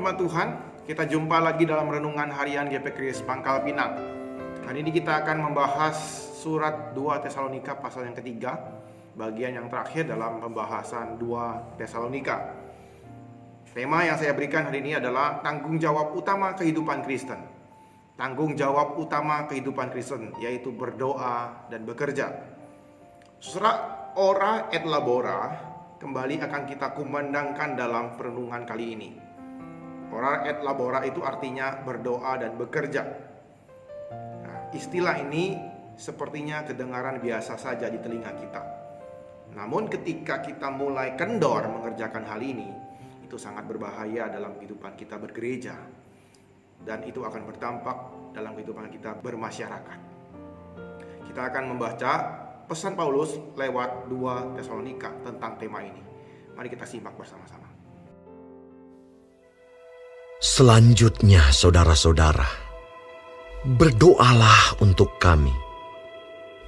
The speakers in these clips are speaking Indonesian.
firman Tuhan, kita jumpa lagi dalam renungan harian GP Kris Pangkal Pinang. Hari ini kita akan membahas surat 2 Tesalonika pasal yang ketiga, bagian yang terakhir dalam pembahasan 2 Tesalonika. Tema yang saya berikan hari ini adalah tanggung jawab utama kehidupan Kristen. Tanggung jawab utama kehidupan Kristen, yaitu berdoa dan bekerja. Surat Ora et Labora kembali akan kita kumandangkan dalam perenungan kali ini. Ora et labora itu artinya berdoa dan bekerja. Nah, istilah ini sepertinya kedengaran biasa saja di telinga kita. Namun ketika kita mulai kendor mengerjakan hal ini, itu sangat berbahaya dalam kehidupan kita bergereja. Dan itu akan berdampak dalam kehidupan kita bermasyarakat. Kita akan membaca pesan Paulus lewat 2 Tesalonika tentang tema ini. Mari kita simak bersama-sama. Selanjutnya, saudara-saudara, berdoalah untuk kami,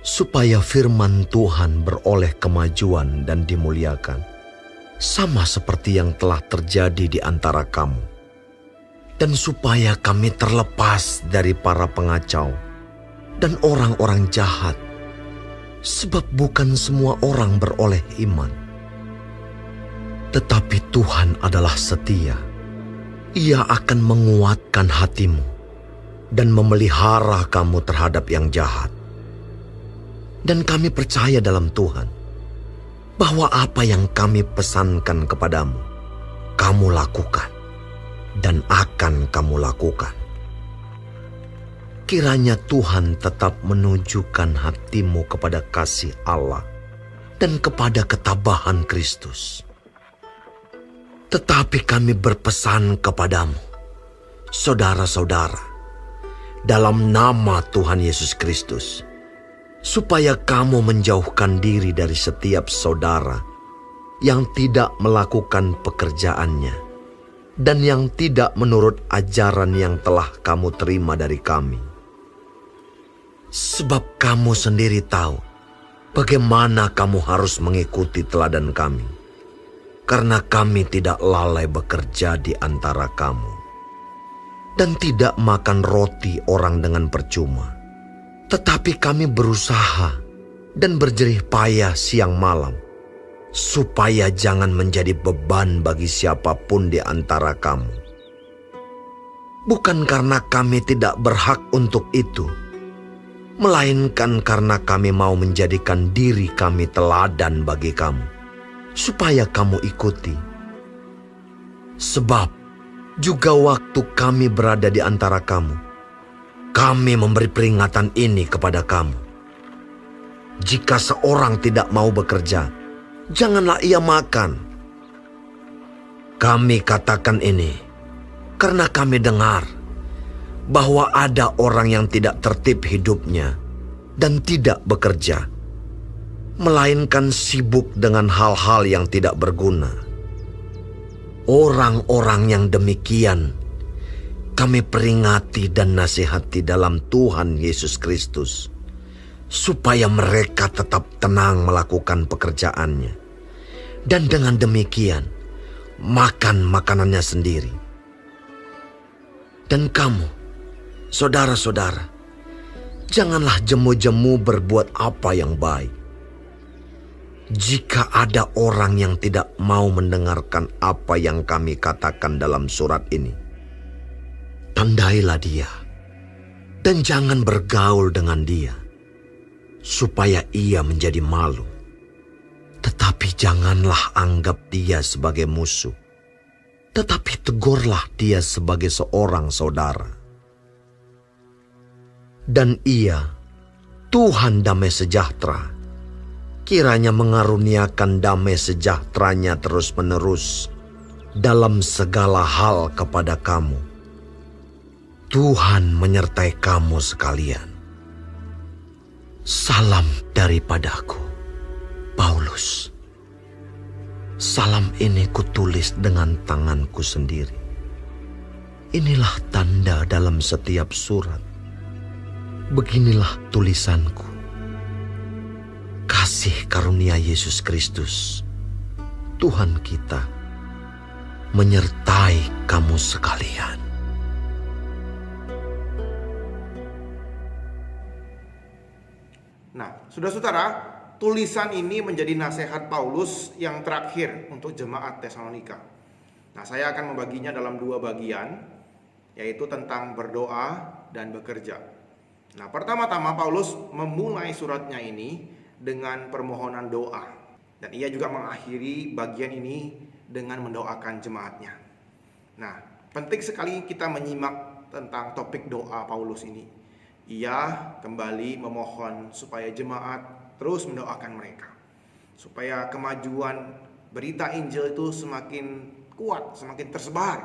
supaya firman Tuhan beroleh kemajuan dan dimuliakan, sama seperti yang telah terjadi di antara kamu, dan supaya kami terlepas dari para pengacau dan orang-orang jahat, sebab bukan semua orang beroleh iman. Tetapi Tuhan adalah setia. Ia akan menguatkan hatimu dan memelihara kamu terhadap yang jahat. Dan kami percaya dalam Tuhan, bahwa apa yang kami pesankan kepadamu, kamu lakukan dan akan kamu lakukan. Kiranya Tuhan tetap menunjukkan hatimu kepada kasih Allah dan kepada ketabahan Kristus. Tetapi kami berpesan kepadamu, saudara-saudara, dalam nama Tuhan Yesus Kristus, supaya kamu menjauhkan diri dari setiap saudara yang tidak melakukan pekerjaannya dan yang tidak menurut ajaran yang telah kamu terima dari kami. Sebab kamu sendiri tahu bagaimana kamu harus mengikuti teladan kami, karena kami tidak lalai bekerja di antara kamu, dan tidak makan roti orang dengan percuma. Tetapi kami berusaha dan berjerih payah siang malam, supaya jangan menjadi beban bagi siapapun di antara kamu. Bukan karena kami tidak berhak untuk itu, melainkan karena kami mau menjadikan diri kami teladan bagi kamu, supaya kamu ikuti. Sebab juga waktu kami berada di antara kamu, kami memberi peringatan ini kepada kamu. Jika seorang tidak mau bekerja, janganlah ia makan. Kami katakan ini karena kami dengar bahwa ada orang yang tidak tertib hidupnya dan tidak bekerja, melainkan sibuk dengan hal-hal yang tidak berguna. Orang-orang yang demikian kami peringati dan nasihati dalam Tuhan Yesus Kristus, supaya mereka tetap tenang melakukan pekerjaannya, dan dengan demikian makan makanannya sendiri. Dan kamu, saudara-saudara, janganlah jemu-jemu berbuat apa yang baik. Jika ada orang yang tidak mau mendengarkan apa yang kami katakan dalam surat ini, tandailah dia dan jangan bergaul dengan dia, supaya ia menjadi malu. Tetapi janganlah anggap dia sebagai musuh, tetapi tegurlah dia sebagai seorang saudara. Dan ia, Tuhan damai sejahtera, kiranya mengaruniakan damai sejahteranya terus-menerus dalam segala hal kepada kamu. Tuhan menyertai kamu sekalian. Salam daripadaku, Paulus. Salam ini kutulis dengan tanganku sendiri. Inilah tanda dalam setiap surat. Beginilah tulisanku. Kasih karunia Yesus Kristus, Tuhan kita, menyertai kamu sekalian. Nah, saudara-saudara, tulisan ini menjadi nasihat Paulus yang terakhir untuk jemaat Tesalonika. Nah, saya akan membaginya dalam dua bagian, yaitu tentang berdoa dan bekerja. Nah, pertama-tama Paulus memulai suratnya ini dengan permohonan doa. Dan ia juga mengakhiri bagian ini dengan mendoakan jemaatnya. Nah, penting sekali kita menyimak tentang topik doa Paulus ini. Ia kembali memohon supaya jemaat terus mendoakan mereka, supaya kemajuan berita Injil itu semakin kuat, semakin tersebar.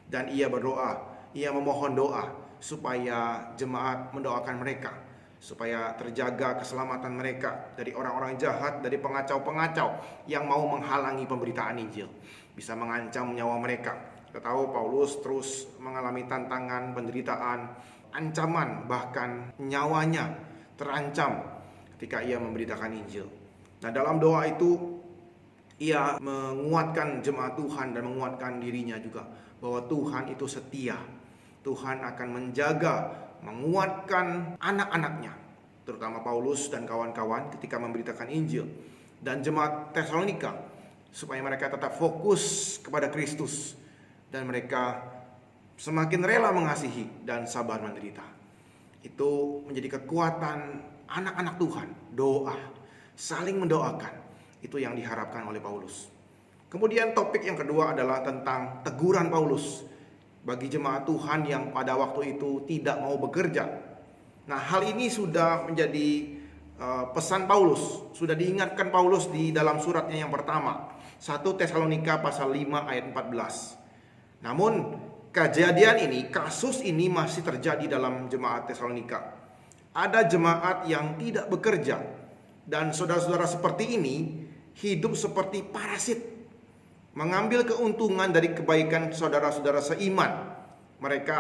Dan ia berdoa, ia memohon doa supaya jemaat mendoakan mereka, supaya terjaga keselamatan mereka dari orang-orang jahat, dari pengacau-pengacau yang mau menghalangi pemberitaan Injil, bisa mengancam nyawa mereka. Kita tahu Paulus terus mengalami tantangan, penderitaan, ancaman, bahkan nyawanya terancam ketika ia memberitakan Injil. Nah, dalam doa itu ia menguatkan jemaat Tuhan dan menguatkan dirinya juga bahwa Tuhan itu setia. Tuhan akan menjaga, menguatkan anak-anaknya, terutama Paulus dan kawan-kawan ketika memberitakan Injil, dan jemaat Tesalonika, supaya mereka tetap fokus kepada Kristus dan mereka semakin rela mengasihi dan sabar menderita. Itu menjadi kekuatan anak-anak Tuhan. Doa, saling mendoakan, itu yang diharapkan oleh Paulus. Kemudian topik yang kedua adalah tentang teguran Paulus bagi jemaat Tuhan yang pada waktu itu tidak mau bekerja. Nah, hal ini sudah menjadi pesan Paulus, sudah diingatkan Paulus di dalam suratnya yang pertama, 1 Tesalonika pasal 5 ayat 14. Namun kejadian ini, kasus ini masih terjadi dalam jemaat Tesalonika. Ada jemaat yang tidak bekerja, dan saudara-saudara seperti ini hidup seperti parasit, mengambil keuntungan dari kebaikan saudara-saudara seiman. Mereka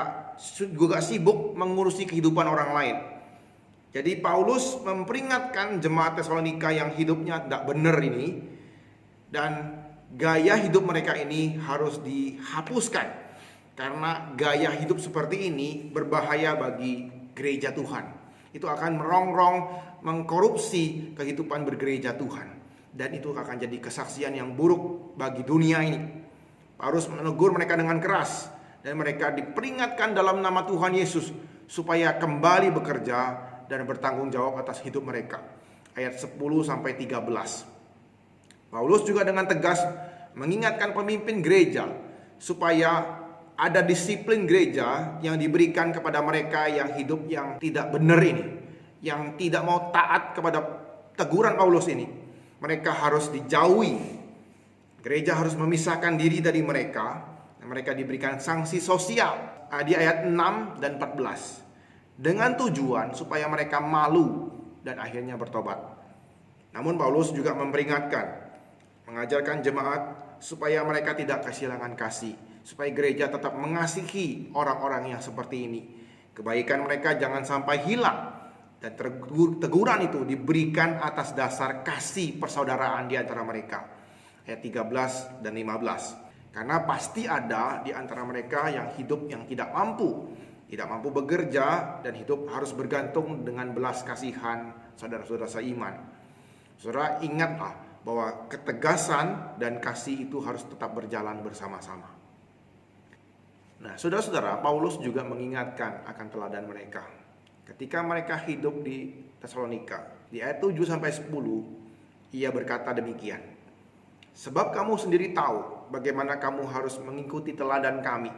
juga sibuk mengurusi kehidupan orang lain. Jadi Paulus memperingatkan jemaat Tesalonika yang hidupnya tidak benar ini, dan gaya hidup mereka ini harus dihapuskan, karena gaya hidup seperti ini berbahaya bagi gereja Tuhan. Itu akan merongrong, mengkorupsi kehidupan bergereja Tuhan, dan itu akan jadi kesaksian yang buruk bagi dunia ini. Harus menegur mereka dengan keras, dan mereka diperingatkan dalam nama Tuhan Yesus supaya kembali bekerja dan bertanggung jawab atas hidup mereka. Ayat 10-13. Paulus juga dengan tegas mengingatkan pemimpin gereja supaya ada disiplin gereja yang diberikan kepada mereka yang hidup yang tidak benar ini, yang tidak mau taat kepada teguran Paulus ini. Mereka harus dijauhi. Gereja harus memisahkan diri dari mereka, dan mereka diberikan sanksi sosial di ayat 6 dan 14, dengan tujuan supaya mereka malu dan akhirnya bertobat. Namun Paulus juga memperingatkan, mengajarkan jemaat supaya mereka tidak kehilangan kasih, supaya gereja tetap mengasihi orang-orang yang seperti ini. Kebaikan mereka jangan sampai hilang, dan teguran itu diberikan atas dasar kasih persaudaraan di antara mereka. Ayat 13 dan 15. Karena pasti ada di antara mereka yang hidup yang tidak mampu bekerja, dan hidup harus bergantung dengan belas kasihan saudara-saudara seiman. Saudara, ingatlah bahwa ketegasan dan kasih itu harus tetap berjalan bersama-sama. Nah, saudara-saudara, Paulus juga mengingatkan akan teladan mereka. Ketika mereka hidup di Tesalonika, di ayat 7-10, ia berkata demikian. Sebab kamu sendiri tahu bagaimana kamu harus mengikuti teladan kami,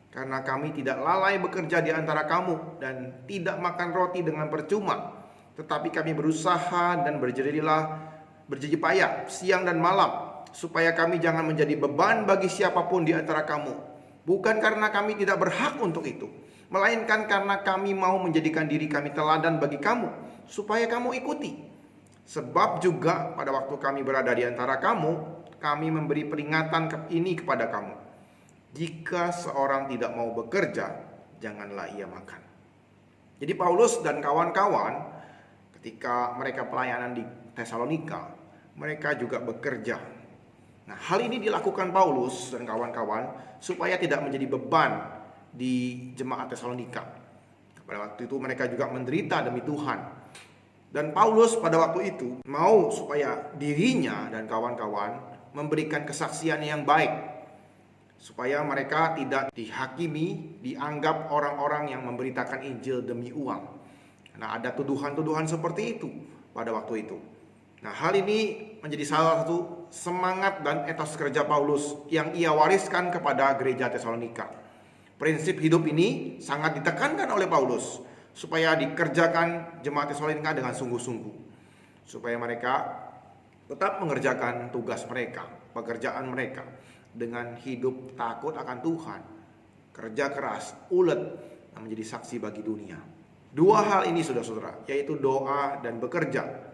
karena kami tidak lalai bekerja di antara kamu dan tidak makan roti dengan percuma, tetapi kami berusaha dan berjerih payah siang dan malam, supaya kami jangan menjadi beban bagi siapapun di antara kamu. Bukan karena kami tidak berhak untuk itu, melainkan karena kami mau menjadikan diri kami teladan bagi kamu, supaya kamu ikuti. Sebab juga pada waktu kami berada di antara kamu, kami memberi peringatan ini kepada kamu. Jika seorang tidak mau bekerja, janganlah ia makan. Jadi Paulus dan kawan-kawan, ketika mereka pelayanan di Tesalonika, mereka juga bekerja. Nah, hal ini dilakukan Paulus dan kawan-kawan supaya tidak menjadi beban di jemaat Tesalonika. Pada waktu itu mereka juga menderita demi Tuhan. Dan Paulus pada waktu itu mau supaya dirinya dan kawan-kawan memberikan kesaksian yang baik, supaya mereka tidak dihakimi, dianggap orang-orang yang memberitakan Injil demi uang. Nah, ada tuduhan-tuduhan seperti itu pada waktu itu. Nah, hal ini menjadi salah satu semangat dan etos kerja Paulus yang ia wariskan kepada gereja Tesalonika. Prinsip hidup ini sangat ditekankan oleh Paulus supaya dikerjakan jemaat Tesalonika dengan sungguh-sungguh, supaya mereka tetap mengerjakan tugas mereka, pekerjaan mereka dengan hidup takut akan Tuhan, kerja keras, ulet, dan menjadi saksi bagi dunia. Dua hal ini, saudara-saudara, yaitu doa dan bekerja,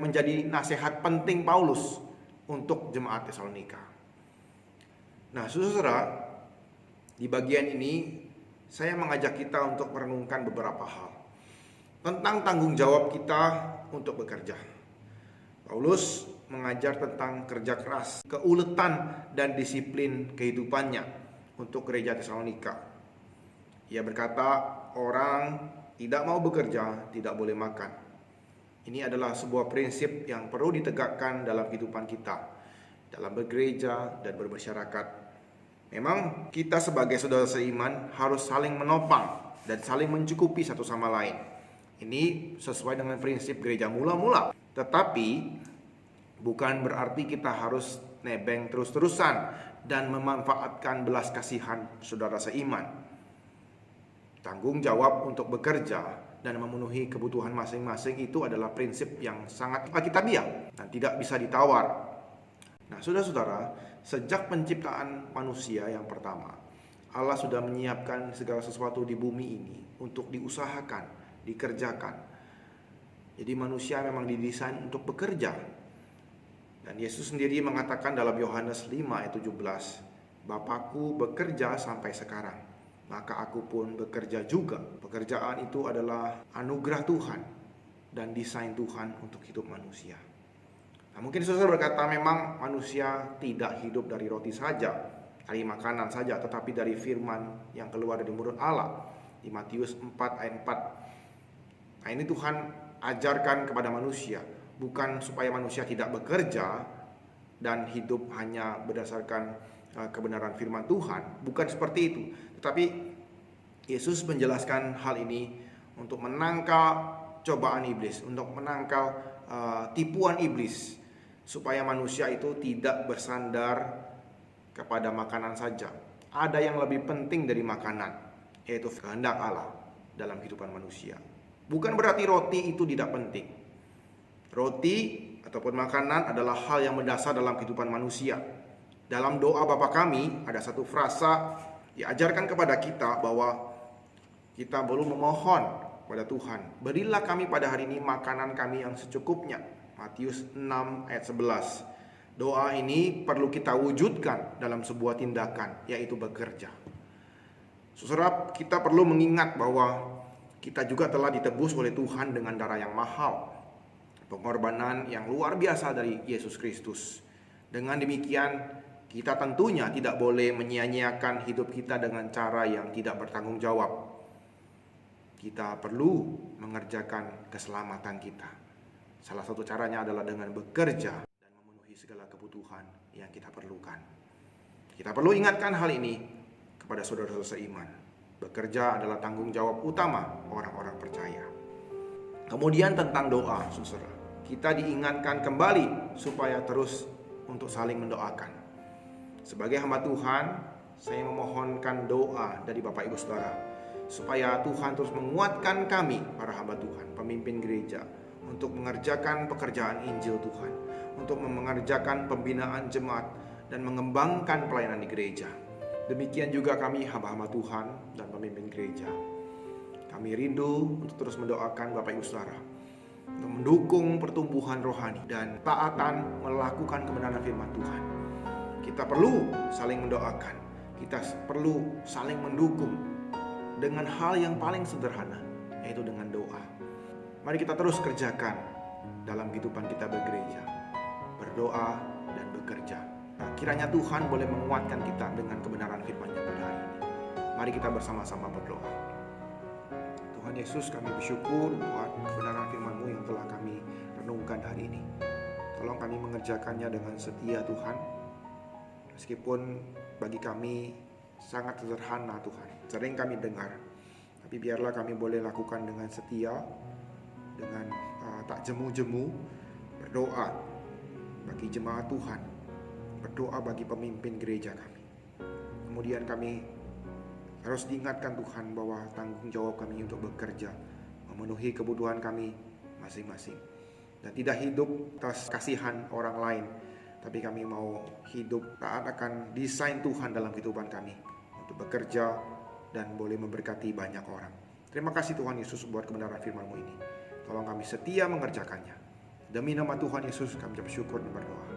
menjadi nasihat penting Paulus untuk jemaat Tesalonika. Nah, saudara-saudara, di bagian ini saya mengajak kita untuk merenungkan beberapa hal tentang tanggung jawab kita untuk bekerja. Paulus mengajar tentang kerja keras, keuletan dan disiplin kehidupannya untuk gereja Tesalonika. Ia berkata, orang tidak mau bekerja tidak boleh makan. Ini adalah sebuah prinsip yang perlu ditegakkan dalam kehidupan kita, dalam bergereja dan bermasyarakat. Memang kita sebagai saudara seiman harus saling menopang dan saling mencukupi satu sama lain. Ini sesuai dengan prinsip gereja mula-mula. Tetapi bukan berarti kita harus nebeng terus-terusan dan memanfaatkan belas kasihan saudara seiman. Tanggung jawab untuk bekerja dan memenuhi kebutuhan masing-masing itu adalah prinsip yang sangat alkitabiah dan tidak bisa ditawar. Nah, saudara-saudara, sejak penciptaan manusia yang pertama, Allah sudah menyiapkan segala sesuatu di bumi ini untuk diusahakan, dikerjakan. Jadi manusia memang didesain untuk bekerja. Dan Yesus sendiri mengatakan dalam Yohanes 5 ayat 17, Bapakku bekerja sampai sekarang, maka aku pun bekerja juga. Pekerjaan itu adalah anugerah Tuhan dan desain Tuhan untuk hidup manusia. Nah, mungkin saudara berkata memang manusia tidak hidup dari roti saja, dari makanan saja, tetapi dari firman yang keluar dari mulut Allah di Matius 4 ayat 4. Nah, ini Tuhan ajarkan kepada manusia, bukan supaya manusia tidak bekerja dan hidup hanya berdasarkan kebenaran firman Tuhan, bukan seperti itu. Tetapi Yesus menjelaskan hal ini untuk menangkal cobaan iblis, untuk menangkal tipuan iblis, supaya manusia itu tidak bersandar kepada makanan saja. Ada yang lebih penting dari makanan, yaitu kehendak Allah dalam kehidupan manusia. Bukan berarti roti itu tidak penting. Roti ataupun makanan adalah hal yang mendasar dalam kehidupan manusia. Dalam doa Bapa kami ada satu frasa diajarkan kepada kita bahwa kita perlu memohon kepada Tuhan, berilah kami pada hari ini makanan kami yang secukupnya. Matius 6 ayat 11. Doa ini perlu kita wujudkan dalam sebuah tindakan, yaitu bekerja. Saudara, kita perlu mengingat bahwa kita juga telah ditebus oleh Tuhan dengan darah yang mahal, pengorbanan yang luar biasa dari Yesus Kristus. Dengan demikian, kita tentunya tidak boleh menyia-nyiakan hidup kita dengan cara yang tidak bertanggung jawab. Kita perlu mengerjakan keselamatan kita. Salah satu caranya adalah dengan bekerja dan memenuhi segala kebutuhan yang kita perlukan. Kita perlu ingatkan hal ini kepada saudara-saudara seiman. Bekerja adalah tanggung jawab utama orang-orang percaya. Kemudian tentang doa, saudara, kita diingatkan kembali supaya terus untuk saling mendoakan. Sebagai hamba Tuhan, saya memohonkan doa dari Bapak Ibu Saudara, supaya Tuhan terus menguatkan kami, para hamba Tuhan, pemimpin gereja, untuk mengerjakan pekerjaan Injil Tuhan, untuk mengerjakan pembinaan jemaat dan mengembangkan pelayanan di gereja. Demikian juga kami hamba-hamba Tuhan dan pemimpin gereja. Kami rindu untuk terus mendoakan Bapak Ibu Saudara, untuk mendukung pertumbuhan rohani dan taatan melakukan kebenaran firman Tuhan. Kita perlu saling mendoakan, kita perlu saling mendukung dengan hal yang paling sederhana, yaitu dengan doa. Mari kita terus kerjakan dalam kehidupan kita bergereja, berdoa dan bekerja. kiranya Tuhan boleh menguatkan kita dengan kebenaran firman-Nya pada hari ini. Mari kita bersama-sama berdoa. Tuhan Yesus, kami bersyukur buat kebenaran firman-Mu yang telah kami renungkan hari ini. Tolong kami mengerjakannya dengan setia Tuhan. Meskipun bagi kami sangat sederhana Tuhan, sering kami dengar, tapi biarlah kami boleh lakukan dengan setia, dengan tak jemu-jemu, berdoa bagi jemaat Tuhan, berdoa bagi pemimpin gereja kami. Kemudian kami harus diingatkan Tuhan bahwa tanggung jawab kami untuk bekerja, memenuhi kebutuhan kami masing-masing, dan tidak hidup atas kasihan orang lain, tapi kami mau hidup taat akan desain Tuhan dalam kehidupan kami, untuk bekerja dan boleh memberkati banyak orang. Terima kasih Tuhan Yesus buat kebenaran firman-Mu ini. Tolong kami setia mengerjakannya. Demi nama Tuhan Yesus kami bersyukur dan berdoa.